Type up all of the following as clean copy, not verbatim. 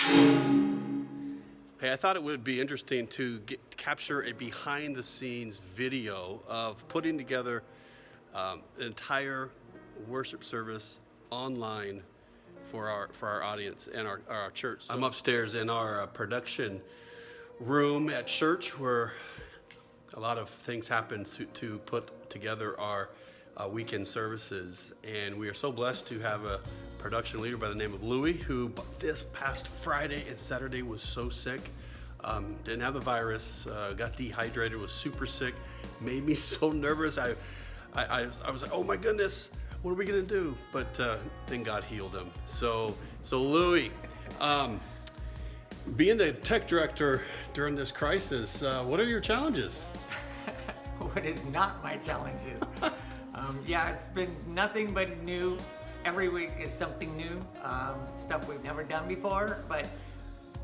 Hey, I thought it would be interesting to capture a behind-the-scenes video of putting together an entire worship service online for our audience and our church. So I'm upstairs in our production room at church where a lot of things happen to put together our weekend services, and we are so blessed to have a production leader by the name of Louie, who this past Friday and Saturday was so sick. Didn't have the virus, got dehydrated, was super sick, made me so nervous. I was like, oh my goodness, what are we gonna do? But then God healed him. So Louie, being the tech director during this crisis, what are your challenges? What is not my challenges? It's been nothing but new. Every week is something new, stuff we've never done before, but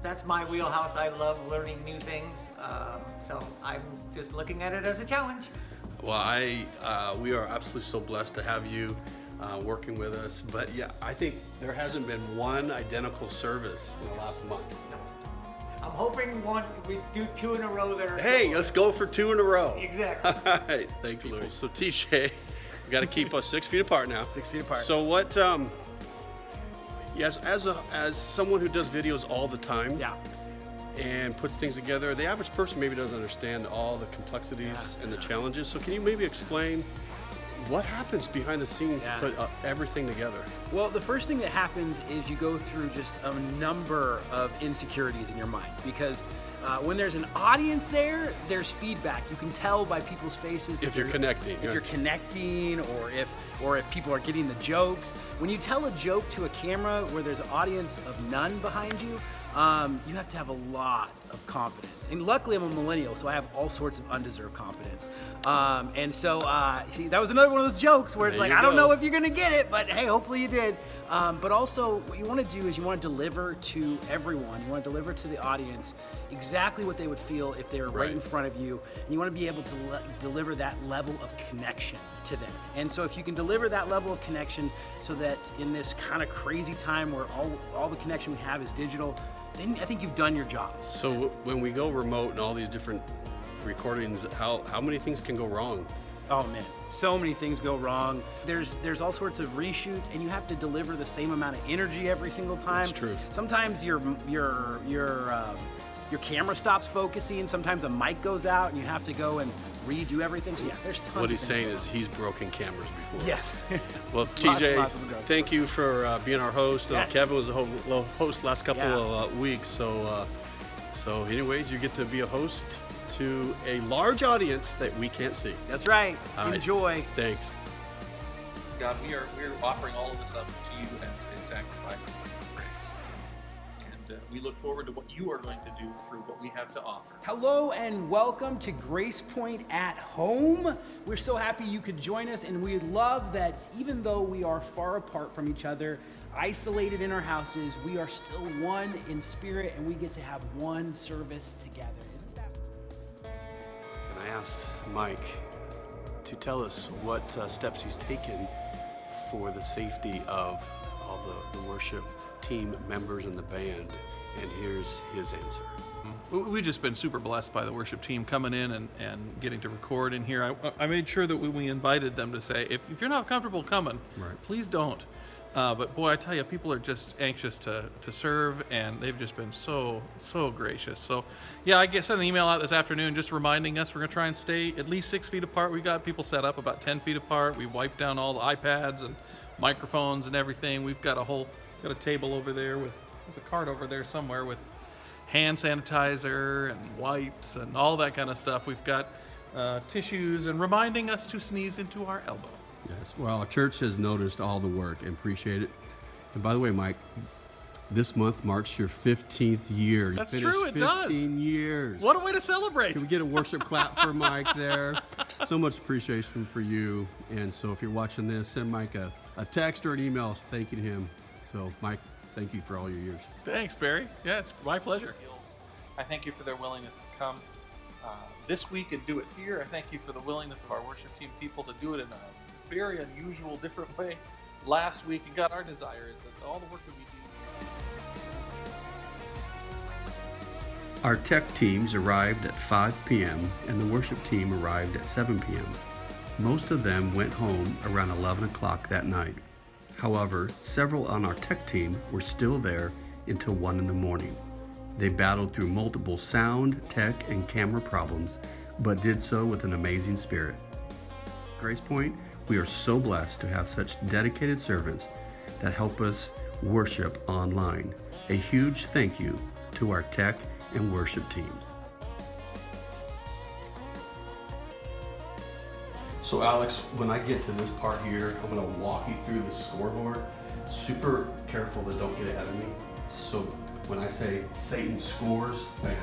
that's my wheelhouse. I love learning new things, so I'm just looking at it as a challenge. Well, we are absolutely so blessed to have you working with us, but yeah, I think there hasn't been one identical service in the last month. No. I'm hoping we do 2 in a row there. Hey, let's go for 2 in a row. Exactly. All right, thanks, Louie. So TJ, we got to keep us 6 feet apart now. 6 feet apart. So what? Yes, as someone who does videos all the time, Yeah. and puts things together, the average person maybe doesn't understand all the complexities and the challenges. So can you maybe explain what happens behind the scenes to put everything together? Well, the first thing that happens is you go through just a number of insecurities in your mind, because when there's an audience there, there's feedback. You can tell by people's faces If you're connecting, or if people are getting the jokes. When you tell a joke to a camera where there's an audience of none behind you, you have to have a lot of confidence. And luckily I'm a millennial, so I have all sorts of undeserved confidence. See, that was another one of those jokes where it's There like, you I don't go. know if you're gonna get it, but hey, hopefully you did. But also what you wanna do is you wanna deliver to everyone, you wanna deliver to the audience exactly what they would feel if they were right in front of you. And you wanna be able to deliver that level of connection to them. And so if you can deliver that level of connection so that in this kind of crazy time where all the connection we have is digital, then I think you've done your job. So when we go remote and all these different recordings, how many things can go wrong? Oh man, so many things go wrong. There's all sorts of reshoots, and you have to deliver the same amount of energy every single time. That's true. Sometimes your camera stops focusing. Sometimes a mic goes out, and you have to go and redo everythst. So yeah, there's tons. What he's of saying things. is he's broken cameras before. Yes. Well, TJ, thank you for being our host. Yes. Kevin was the host last couple of weeks. So anyways, you get to be a host to a large audience that we can't see. That's right. All Enjoy. Right. Thanks. God, we're offering all of this up to you as a sacrifice of praise. And we look forward to what you are going to do through what we have to offer. Hello and welcome to GracePoint at Home. We're so happy you could join us, and we love that even though we are far apart from each other, isolated in our houses, we are still one in spirit, and we get to have one service together. Isn't that? And I asked Mike to tell us what steps he's taken for the safety of all the worship team members and the band, and here's his answer. We've just been super blessed by the worship team coming in and getting to record in here. I made sure that we invited them to say, if you're not comfortable coming, please don't. But boy, I tell you, people are just anxious to serve, and they've just been so gracious. So yeah, I sent an email out this afternoon just reminding us we're going to try and stay at least 6 feet apart. We got people set up about 10 feet apart. We wiped down all the iPads and microphones and everything. We've got a table over there there's a cart over there somewhere with hand sanitizer and wipes and all that kind of stuff. We've got tissues and reminding us to sneeze into our elbow. Yes, well, our church has noticed all the work and appreciate it. And by the way, Mike, this month marks your 15th year. That's you true, it does. 15 years. What a way to celebrate. Can we get a worship clap for Mike there? So much appreciation for you. And so if you're watching this, send Mike a text or an email thanking him. So Mike, thank you for all your years. Thanks, Barry. Yeah, it's my pleasure. I thank you for their willingness to come this week and do it here. I thank you for the willingness of our worship team people to do it in a very unusual, different way last week. And God, our desire is that all the work that we do Our tech teams arrived at 5 p.m. and the worship team arrived at 7 p.m. Most of them went home around 11 o'clock that night. However, several on our tech team were still there until 1 in the morning. They battled through multiple sound, tech, and camera problems, but did so with an amazing spirit. GracePoint, we are so blessed to have such dedicated servants that help us worship online. A huge thank you to our tech and worship teams. So Alex, when I get to this part here, I'm going to walk you through the scoreboard. Super careful that don't get ahead of me. So when I say Satan scores, bam.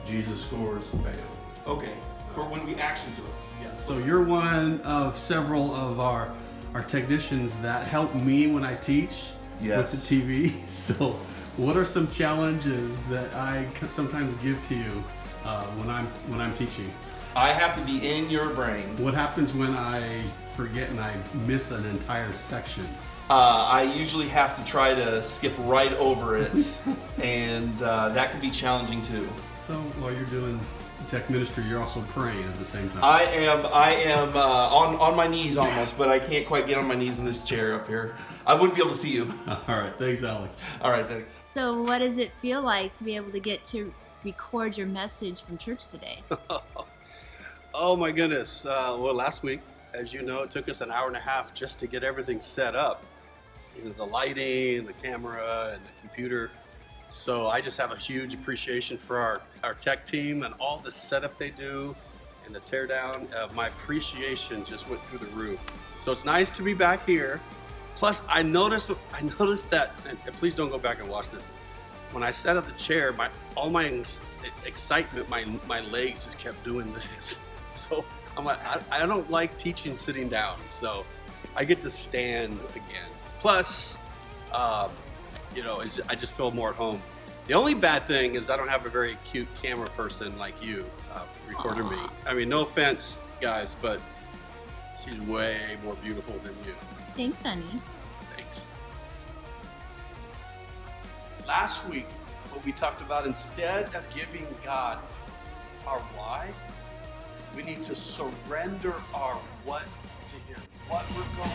Jesus scores, bam. Okay, for when we actually do it. Yeah. So you're one of several of our technicians that help me when I teach with the TV. So what are some challenges that I sometimes give to you when I'm teaching? I have to be in your brain. What happens when I forget and I miss an entire section? I usually have to try to skip right over it, and that can be challenging too. So while you're doing tech ministry, you're also praying at the same time. I am on my knees almost, but I can't quite get on my knees in this chair up here. I wouldn't be able to see you. All right, thanks, Alex. All right, thanks. So what does it feel like to be able to get to record your message from church today? Oh my goodness. Well, last week, as you know, it took us an hour and a half just to get everything set up. You know, the lighting, the camera, and the computer. So I just have a huge appreciation for our tech team and all the setup they do and the teardown. My appreciation just went through the roof. So it's nice to be back here. Plus, I noticed that, and please don't go back and watch this. When I sat at the chair, all my excitement, my legs just kept doing this. So I'm like, I don't like teaching sitting down. So I get to stand again. Plus, I just feel more at home. The only bad thing is I don't have a very cute camera person like you recording me. I mean, no offense, guys, but she's way more beautiful than you. Thanks, honey. Thanks. Last week, what we talked about, instead of giving God our why, we need to surrender our what to Him. What we're going